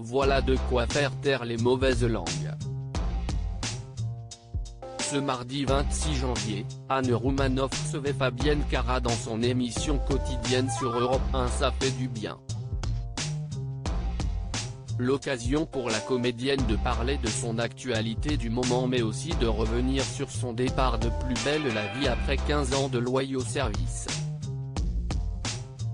Voilà de quoi faire taire les mauvaises langues. Ce mardi 26 janvier, Anne Roumanoff recevait Fabienne Cara dans son émission quotidienne sur Europe 1 Ça fait du bien. L'occasion pour la comédienne de parler de son actualité du moment mais aussi de revenir sur son départ de Plus belle la vie après 15 ans de loyaux services.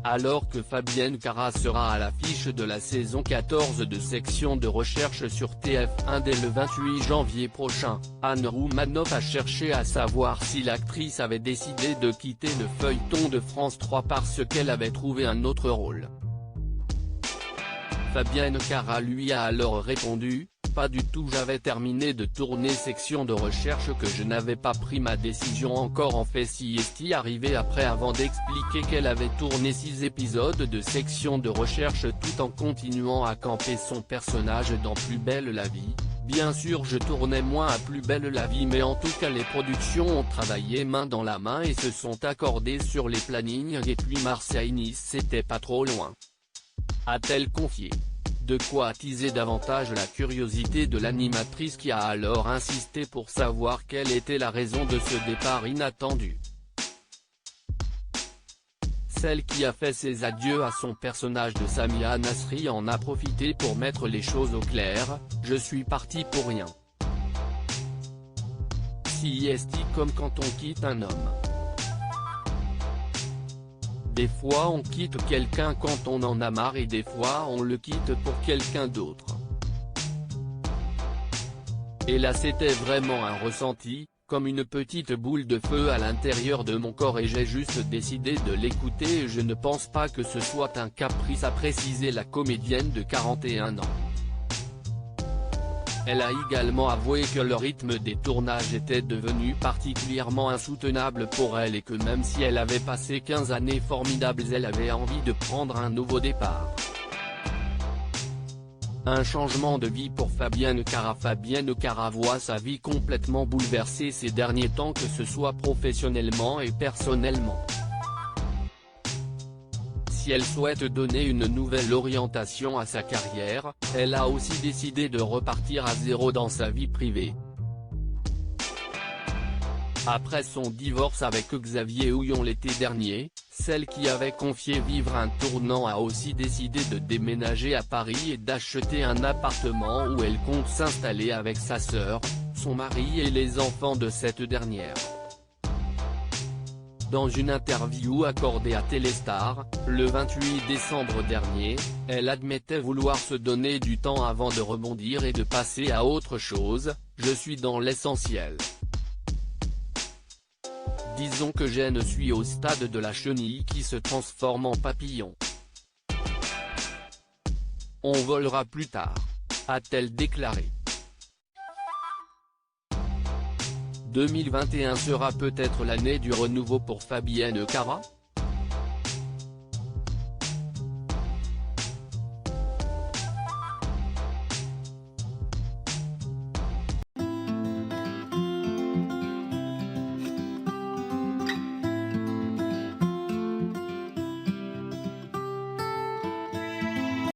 Alors que Fabienne Cara sera à l'affiche de la saison 14 de Section de recherche sur TF1 dès le 28 janvier prochain, Anne Roumanoff a cherché à savoir si l'actrice avait décidé de quitter le feuilleton de France 3 parce qu'elle avait trouvé un autre rôle. Fabienne Cara lui a alors répondu: « Pas du tout, j'avais terminé de tourner Section de recherche que je n'avais pas pris ma décision encore en fait si est arrivé après avant d'expliquer qu'elle avait tourné 6 épisodes de Section de recherche tout en continuant à camper son personnage dans Plus belle la vie. Bien sûr je tournais moins à Plus belle la vie mais en tout cas les productions ont travaillé main dans la main et se sont accordées sur les plannings et puis Marseille-Nice c'était pas trop loin. » A-t-elle confié. De quoi attiser davantage la curiosité de l'animatrice qui a alors insisté pour savoir quelle était la raison de ce départ inattendu. Celle qui a fait ses adieux à son personnage de Samia Nasri en a profité pour mettre les choses au clair: « Je suis partie pour rien. Si est comme quand on quitte un homme. Des fois on quitte quelqu'un quand on en a marre et des fois on le quitte pour quelqu'un d'autre. Et là c'était vraiment un ressenti, comme une petite boule de feu à l'intérieur de mon corps et j'ai juste décidé de l'écouter et je ne pense pas que ce soit un caprice » a précisé la comédienne de 41 ans. Elle a également avoué que le rythme des tournages était devenu particulièrement insoutenable pour elle et que même si elle avait passé 15 années formidables elle avait envie de prendre un nouveau départ. Un changement de vie pour Fabienne Cara. Fabienne Cara voit sa vie complètement bouleversée ces derniers temps que ce soit professionnellement et personnellement. Si elle souhaite donner une nouvelle orientation à sa carrière, elle a aussi décidé de repartir à zéro dans sa vie privée. Après son divorce avec Xavier Houillon l'été dernier, celle qui avait confié vivre un tournant a aussi décidé de déménager à Paris et d'acheter un appartement où elle compte s'installer avec sa sœur, son mari et les enfants de cette dernière. Dans une interview accordée à Téléstar, le 28 décembre dernier, elle admettait vouloir se donner du temps avant de rebondir et de passer à autre chose: « Je suis dans l'essentiel. Disons que je ne suis au stade de la chenille qui se transforme en papillon. On volera plus tard », a-t-elle déclaré. 2021 sera peut-être l'année du renouveau pour Fabienne Cara ?